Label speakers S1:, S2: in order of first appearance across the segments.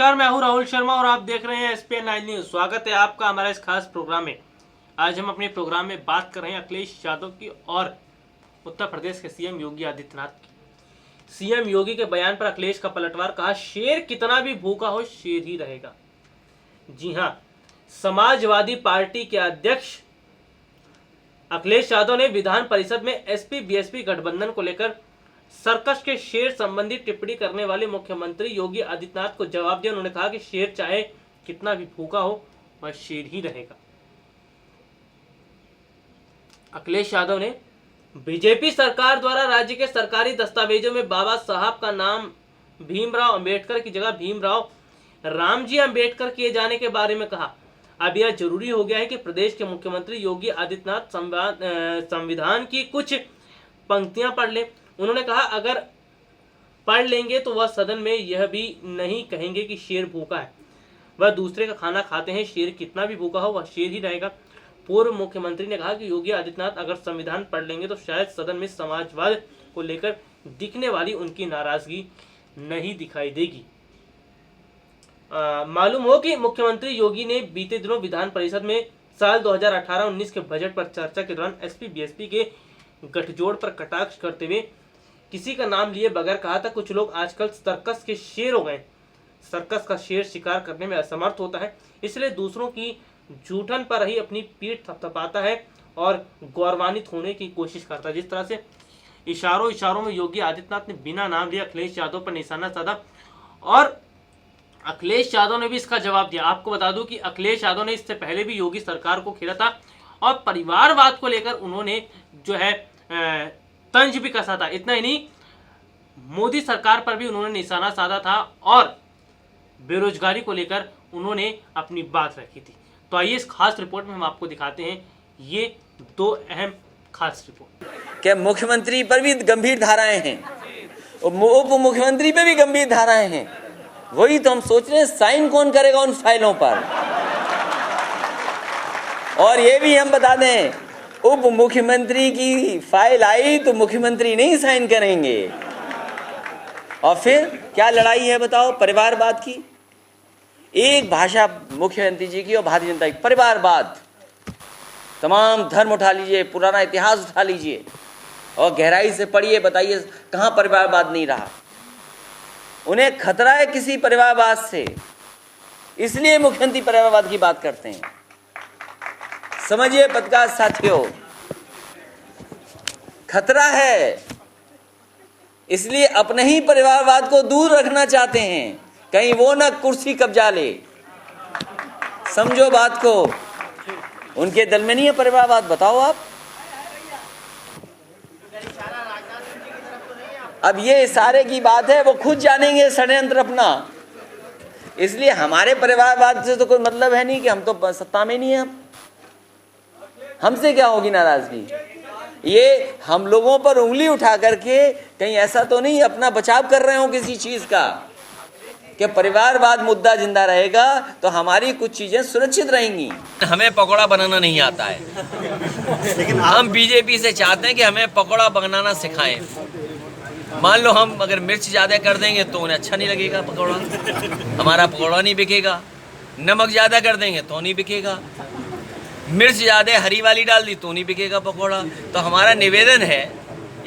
S1: नमस्कार, मैं हूं राहुल शर्मा और आप देख रहे हैं एसपीएन 9 न्यूज। स्वागत है आपका हमारा इस खास प्रोग्राम में। आज हम अपने प्रोग्राम में बात कर रहे हैं अखिलेश यादव की और उत्तर प्रदेश के सीएम योगी आदित्यनाथ की। सीएम योगी के बयान पर अखिलेश का पलटवार, कहा शेर कितना भी भूखा हो शेर ही रहेगा। जी हां, समाजवादी पार्टी के अध्यक्ष अखिलेश यादव ने विधान परिषद में एसपी बीएसपी गठबंधन को लेकर सर्कस के शेर संबंधी टिप्पणी करने वाले मुख्यमंत्री योगी आदित्यनाथ को जवाब दिया। उन्होंने कहा कि शेर चाहे कितना भी भूखा हो वह शेर ही रहेगा। अखिलेश यादव ने बीजेपी सरकार द्वारा राज्य के सरकारी दस्तावेजों में बाबा साहब का नाम भीमराव अंबेडकर की जगह भीमराव रामजी अंबेडकर किए जाने के बारे में कहा। अब यह जरूरी हो गया है कि प्रदेश के मुख्यमंत्री योगी आदित्यनाथ संविधान की कुछ पंक्तियां पढ़ ले। उन्होंने कहा अगर पढ़ लेंगे तो वह सदन में यह भी नहीं कहेंगे कि शेर भूखा है, वह दूसरे का खाना खाते हैं, शेर कितना भी भूखा हो वह शेर ही रहेगा। पूर्व मुख्यमंत्री ने कहा कि योगी आदित्यनाथ अगर संविधान पढ़ लेंगे तो शायद सदन में समाजवाद को लेकर दिखने वाली उनकी नाराजगी नहीं दिखाई देगी। मालूम हो कि मुख्यमंत्री योगी ने बीते दिनों विधान परिषद में साल 2018-19 के बजट पर चर्चा के दौरान एसपी बीएसपी के गठजोड़ पर कटाक्ष करते हुए किसी का नाम लिए बगैर कहा था कुछ लोग आजकल सर्कस के शेर हो गए। सर्कस का शेर शिकार करने में असमर्थ होता है, इसलिए दूसरों की जूठन पर ही अपनी पीठ थपथपाता है और गौरवान्वित होने की कोशिश करता है। जिस तरह से इशारों में योगी आदित्यनाथ ने बिना नाम लिए अखिलेश यादव पर निशाना साधा और अखिलेश यादव ने भी इसका जवाब दिया। आपको बता दूं कि अखिलेश यादव ने इससे पहले भी योगी सरकार को खेला था और परिवारवाद को लेकर उन्होंने जो है तंज भी कसा था। इतना ही नहीं, मोदी सरकार पर भी उन्होंने निशाना साधा था और बेरोजगारी को लेकर उन्होंने अपनी बात रखी थी। तो आइए इस खास रिपोर्ट में हम आपको दिखाते हैं ये दो अहम खास रिपोर्ट।
S2: क्या मुख्यमंत्री पर भी गंभीर धाराएं हैं और उप मुख्यमंत्री पर भी गंभीर धाराएं हैं। वही तो हम सोच रहे हैं, साइन कौन करेगा उन फाइलों पर। और ये भी हम बता दें, उप मुख्यमंत्री की फाइल आई तो मुख्यमंत्री नहीं साइन करेंगे। और फिर क्या लड़ाई है बताओ, परिवारवाद की। एक भाषा मुख्यमंत्री जी की और भारतीय जनता की, परिवारवाद। तमाम धर्म उठा लीजिए, पुराना इतिहास उठा लीजिए और गहराई से पढ़िए, बताइए कहां परिवारवाद नहीं रहा। उन्हें खतरा है किसी परिवारवाद से, इसलिए मुख्यमंत्री परिवारवाद की बात करते हैं। समझिए पत्रकार साथियों, खतरा है, इसलिए अपने ही परिवारवाद को दूर रखना चाहते हैं, कहीं वो ना कुर्सी कब्जा ले। समझो बात को, उनके दिल में नहीं है परिवारवाद। बताओ आप, अब ये इशारे की बात है, वो खुद जानेंगे षड्यंत्र अपना। इसलिए हमारे परिवारवाद से तो कोई मतलब है नहीं कि हम तो सत्ता में नहीं है, हमसे क्या होगी नाराजगी। ये हम लोगों पर उंगली उठा करके कहीं ऐसा तो नहीं अपना बचाव कर रहे हो किसी चीज का, कि परिवारवाद मुद्दा जिंदा रहेगा तो हमारी कुछ चीजें सुरक्षित रहेंगी।
S3: हमें पकौड़ा बनाना नहीं आता है, लेकिन हम बीजेपी से चाहते हैं कि हमें पकौड़ा बनाना सिखाएं। मान लो हम अगर मिर्च ज़्यादा कर देंगे तो उन्हें अच्छा नहीं लगेगा पकौड़ा, हमारा पकौड़ा नहीं बिकेगा। नमक ज़्यादा कर देंगे तो नहीं बिकेगा, मिर्च ज़्यादा हरी वाली डाल दी तो नहीं बिकेगा पकौड़ा। तो हमारा निवेदन है,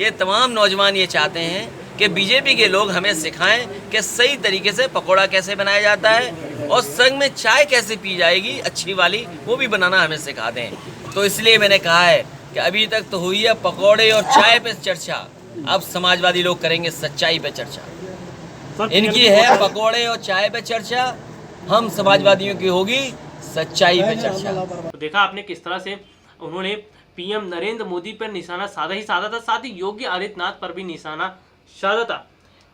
S3: ये तमाम नौजवान ये चाहते हैं कि बीजेपी के लोग हमें सिखाएं कि सही तरीके से पकौड़ा कैसे बनाया जाता है और संग में चाय कैसे पी जाएगी अच्छी वाली, वो भी बनाना हमें सिखा दें। तो इसलिए मैंने कहा है कि अभी तक तो हुई है पकौड़े और चाय पे चर्चा, अब समाजवादी लोग करेंगे सच्चाई पे चर्चा। इनकी है पकौड़े और चाय पे चर्चा, हम समाजवादियों की होगी सच्चाई पे चर्चा।
S1: तो देखा आपने किस तरह से उन्होंने पीएम नरेंद्र मोदी पर निशाना साधा ही साधा था, साथ ही योगी आदित्यनाथ पर भी निशाना साधा था।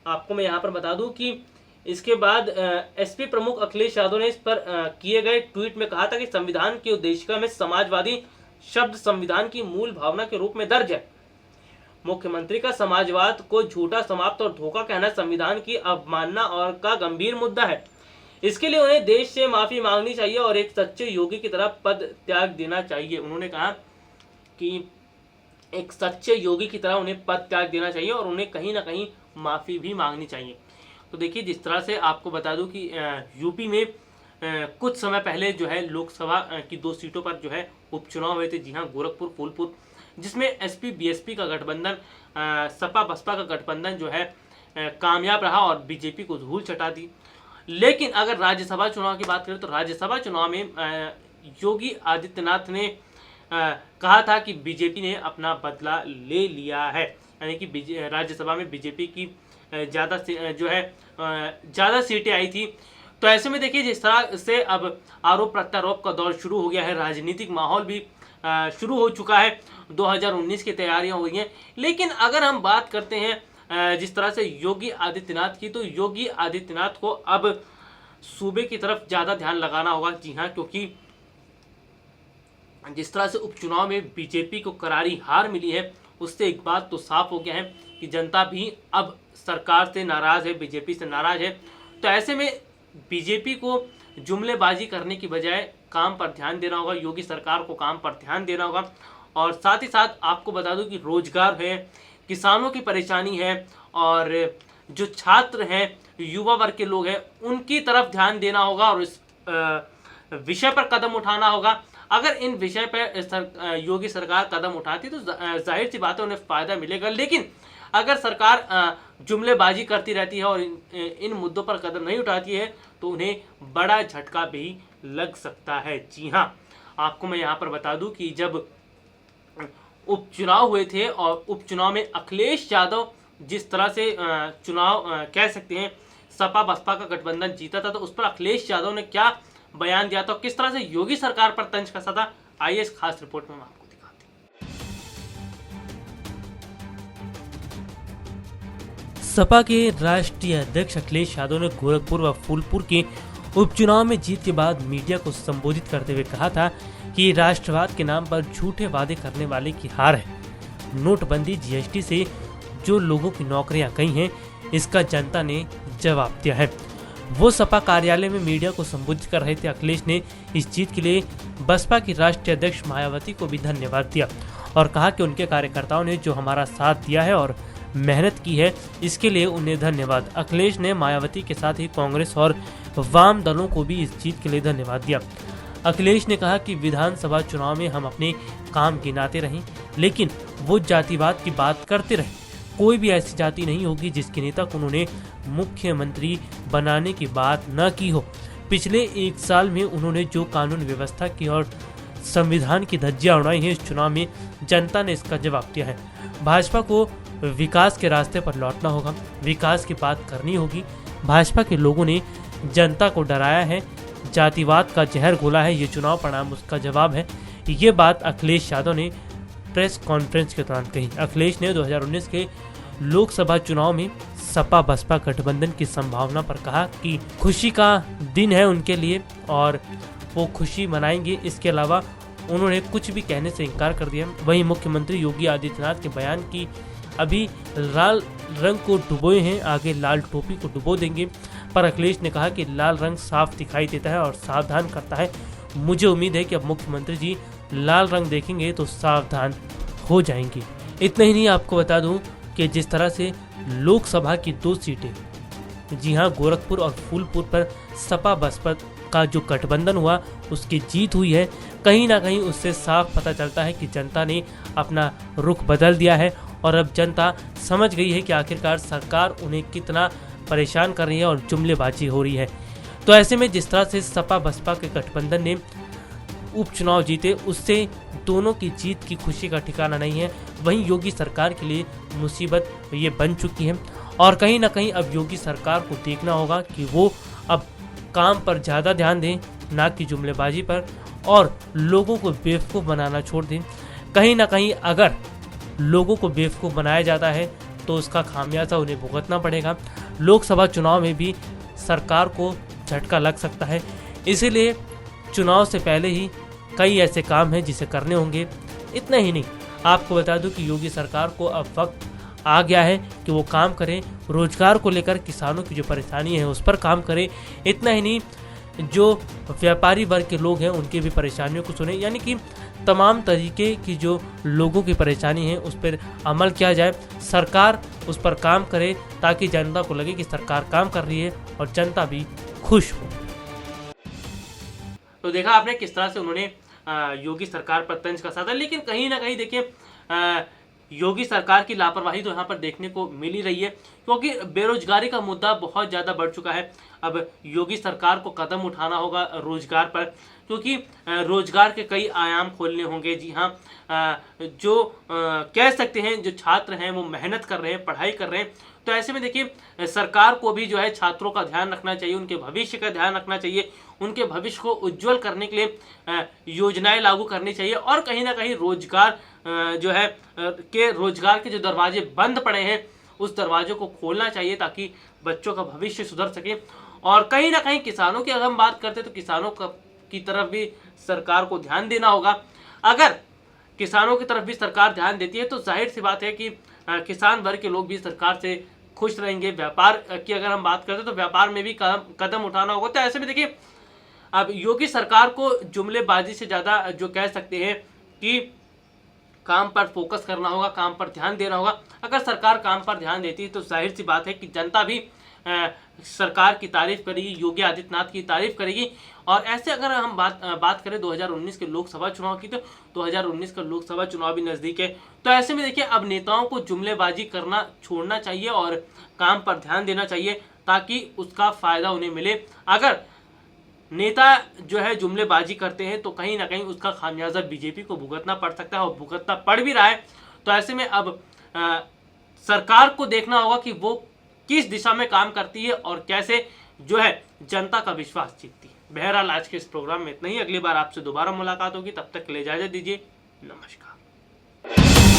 S1: आपको मैं यहाँ पर बता दूं कि इसके बाद एसपी प्रमुख अखिलेश यादव ने इस पर किए गए ट्वीट में कहा था कि संविधान की उद्देशिका में समाजवादी शब्द संविधान की मूल भावना के रूप में दर्ज है। मुख्यमंत्री का समाजवाद को झूठा, समाप्त और धोखा कहना संविधान की अवमानना और का गंभीर मुद्दा है। इसके लिए उन्हें देश से माफी मांगनी चाहिए और एक सच्चे योगी की तरह पद त्याग देना चाहिए। उन्होंने कहा कि एक सच्चे योगी की तरह उन्हें पद त्याग देना चाहिए और उन्हें कहीं ना कहीं माफी भी मांगनी चाहिए। तो देखिए, जिस तरह से आपको बता दूं कि यूपी में कुछ समय पहले जो है लोकसभा की 2 सीटों पर जो है उपचुनाव हुए थे। जी हाँ, गोरखपुर, फूलपुर, जिसमें एसपी बीएसपी का गठबंधन, सपा बसपा का गठबंधन जो है कामयाब रहा और बीजेपी को धूल चटा दी। लेकिन अगर राज्यसभा चुनाव की बात करें तो राज्यसभा चुनाव में योगी आदित्यनाथ ने कहा था कि बीजेपी ने अपना बदला ले लिया है, यानी कि राज्यसभा में बीजेपी की ज़्यादा सीटें आई थी। तो ऐसे में देखिए, जिस तरह से अब आरोप प्रत्यारोप का दौर शुरू हो गया है, राजनीतिक माहौल भी शुरू हो चुका है, 2019 की तैयारियां हो गई हैं। लेकिन अगर हम बात करते हैं जिस तरह से योगी आदित्यनाथ की, तो योगी आदित्यनाथ को अब सूबे की तरफ ज़्यादा ध्यान लगाना होगा। जी हाँ, क्योंकि जिस तरह से उपचुनाव में बीजेपी को करारी हार मिली है, उससे एक बात तो साफ हो गया है कि जनता भी अब सरकार से नाराज़ है, बीजेपी से नाराज़ है। तो ऐसे में बीजेपी को जुमलेबाजी करने की बजाय काम पर ध्यान देना होगा, योगी सरकार को काम पर ध्यान देना होगा। और साथ ही साथ आपको बता दूं कि रोजगार है, किसानों की परेशानी है, और जो छात्र हैं, युवा वर्ग के लोग हैं, उनकी तरफ ध्यान देना होगा और इस विषय पर कदम उठाना होगा। अगर इन विषय पर योगी सरकार कदम उठाती तो जाहिर सी बात है उन्हें फ़ायदा मिलेगा। लेकिन अगर सरकार जुमलेबाजी करती रहती है और इन मुद्दों पर कदम नहीं उठाती है तो उन्हें बड़ा झटका भी लग सकता है। जी हाँ, आपको मैं यहाँ पर बता दूं कि जब उपचुनाव हुए थे और उपचुनाव में अखिलेश यादव जिस तरह से चुनाव कह सकते हैं सपा बसपा का गठबंधन जीता था, तो उस पर अखिलेश यादव ने क्या बयान दिया था, किस तरह से योगी सरकार पर तंज कसा था, आइए इस खास रिपोर्ट में हम आपको दिखाते हैं।
S4: सपा के राष्ट्रीय अध्यक्ष अखिलेश यादव ने गोरखपुर व फूलपुर के उपचुनाव में जीत के बाद मीडिया को संबोधित करते हुए कहा था कि राष्ट्रवाद के नाम पर झूठे वादे करने वाले की हार है। नोटबंदी, जीएसटी से जो लोगों की नौकरियां गई हैं, इसका जनता ने जवाब दिया है। वो सपा कार्यालय में मीडिया को संबोधित कर रहे थे। अखिलेश ने इस जीत के लिए बसपा की राष्ट्रीय अध्यक्ष मायावती को भी धन्यवाद दिया और कहा कि उनके कार्यकर्ताओं ने जो हमारा साथ दिया है और मेहनत की है, इसके लिए उन्हें धन्यवाद। अखिलेश ने मायावती के साथ ही कांग्रेस और वाम दलों को भी इस जीत के लिए धन्यवाद दिया। अखिलेश ने कहा कि विधानसभा चुनाव में हम अपने काम गिनाते रहें, लेकिन वो जातिवाद की बात करते रहे। कोई भी ऐसी जाति नहीं होगी जिसके नेता को उन्होंने मुख्यमंत्री बनाने की बात न की हो। पिछले 1 साल में उन्होंने जो कानून व्यवस्था की और संविधान की धज्जियां उड़ाई हैं, इस चुनाव में जनता ने इसका जवाब दिया है। भाजपा को विकास के रास्ते पर लौटना होगा, विकास की बात करनी होगी। भाजपा के लोगों ने जनता को डराया है, जातिवाद का जहर घोला है, ये चुनाव परिणाम उसका जवाब है। ये बात अखिलेश यादव ने प्रेस कॉन्फ्रेंस के दौरान कही। अखिलेश ने 2019 के लोकसभा चुनाव में सपा बसपा गठबंधन की संभावना पर कहा कि खुशी का दिन है उनके लिए और वो खुशी मनाएंगे। इसके अलावा उन्होंने कुछ भी कहने से इनकार कर दिया। वहीं मुख्यमंत्री योगी आदित्यनाथ के बयान की अभी लाल रंग को डुबोए हैं, आगे लाल टोपी को डुबो देंगे। पर अखिलेश ने कहा कि लाल रंग साफ दिखाई देता है और सावधान करता है। मुझे उम्मीद है कि अब मुख्यमंत्री जी लाल रंग देखेंगे तो सावधान हो जाएंगे। इतना ही नहीं, आपको बता दूं कि जिस तरह से लोकसभा की 2 सीटें, जी हां, गोरखपुर और फूलपुर पर सपा बसपा का जो गठबंधन हुआ उसकी जीत हुई है, कहीं ना कहीं उससे साफ पता चलता है कि जनता ने अपना रुख बदल दिया है और अब जनता समझ गई है कि आखिरकार सरकार उन्हें कितना परेशान कर रही है और जुमलेबाजी हो रही है। तो ऐसे में जिस तरह से सपा बसपा के गठबंधन ने उपचुनाव जीते, उससे दोनों की जीत की खुशी का ठिकाना नहीं है। वहीं योगी सरकार के लिए मुसीबत ये बन चुकी है और कहीं ना कहीं अब योगी सरकार को देखना होगा कि वो अब काम पर ज़्यादा ध्यान दें, ना कि जुमलेबाजी पर, और लोगों को बेवकूफ़ बनाना छोड़ दें। कहीं ना कहीं अगर लोगों को बेवकूफ़ बनाया जाता है तो उसका खामियाजा उन्हें भुगतना पड़ेगा। लोकसभा चुनाव में भी सरकार को झटका लग सकता है, इसीलिए चुनाव से पहले ही कई ऐसे काम हैं जिसे करने होंगे। इतना ही नहीं, आपको बता दूं कि योगी सरकार को अब वक्त आ गया है कि वो काम करें, रोजगार को लेकर किसानों की जो परेशानी है उस पर काम करें। इतना ही नहीं, जो व्यापारी वर्ग के लोग हैं उनकी भी परेशानियों को सुने, यानी कि तमाम तरीके की जो लोगों की परेशानी है उस पर अमल किया जाए, सरकार उस पर काम करे ताकि जनता को लगे कि सरकार काम कर रही है और जनता भी खुश हो।
S1: तो देखा आपने किस तरह से उन्होंने योगी सरकार पर तंज कसा था, लेकिन कहीं ना कहीं देखिए योगी सरकार की लापरवाही तो यहाँ पर देखने को मिल ही रही है, क्योंकि बेरोजगारी का मुद्दा बहुत ज़्यादा बढ़ चुका है। अब योगी सरकार को कदम उठाना होगा रोजगार पर, क्योंकि रोजगार के कई आयाम खोलने होंगे। जी हाँ, जो कह सकते हैं जो छात्र हैं वो मेहनत कर रहे हैं, पढ़ाई कर रहे हैं, तो ऐसे में देखिए सरकार को भी जो है छात्रों का ध्यान रखना चाहिए, उनके भविष्य का ध्यान रखना चाहिए, उनके भविष्य को उज्जवल करने के लिए योजनाएं लागू करनी चाहिए, और कहीं ना कहीं रोजगार जो है रोजगार के जो दरवाजे बंद पड़े हैं उस दरवाजों को खोलना चाहिए ताकि बच्चों का भविष्य सुधर सके। और कहीं ना कहीं किसानों की अगर हम बात करते हैं तो किसानों की तरफ भी सरकार को ध्यान देना होगा। अगर किसानों की तरफ भी सरकार ध्यान देती है तो जाहिर सी बात है कि किसान वर्ग के लोग भी सरकार से खुश रहेंगे। व्यापार की अगर हम बात करते हैं तो व्यापार में भी कदम उठाना होगा। तो ऐसे में देखिए अब योगी सरकार को जुमलेबाजी से ज़्यादा जो कह सकते हैं कि काम पर फोकस करना होगा, काम पर ध्यान देना होगा। अगर सरकार काम पर ध्यान देती है तो जाहिर सी बात है कि जनता भी सरकार की तारीफ करेगी, योगी आदित्यनाथ की तारीफ करेगी। और ऐसे अगर हम बात करें 2019 के लोकसभा चुनाव की, तो 2019 का लोकसभा चुनाव भी नज़दीक है। तो ऐसे में देखिए अब नेताओं को जुमलेबाजी करना छोड़ना चाहिए और काम पर ध्यान देना चाहिए ताकि उसका फ़ायदा उन्हें मिले। अगर नेता जो है जुमलेबाजी करते हैं तो कहीं ना कहीं उसका खामियाजा बीजेपी को भुगतना पड़ सकता है और भुगतना पड़ भी रहा है। तो ऐसे में अब सरकार को देखना होगा कि वो किस दिशा में काम करती है और कैसे जो है जनता का विश्वास जीतती है। बहरहाल आज के इस प्रोग्राम में इतना ही। अगली बार आपसे दोबारा मुलाकात होगी, तब तक के लिए इजाजत दीजिए। नमस्कार।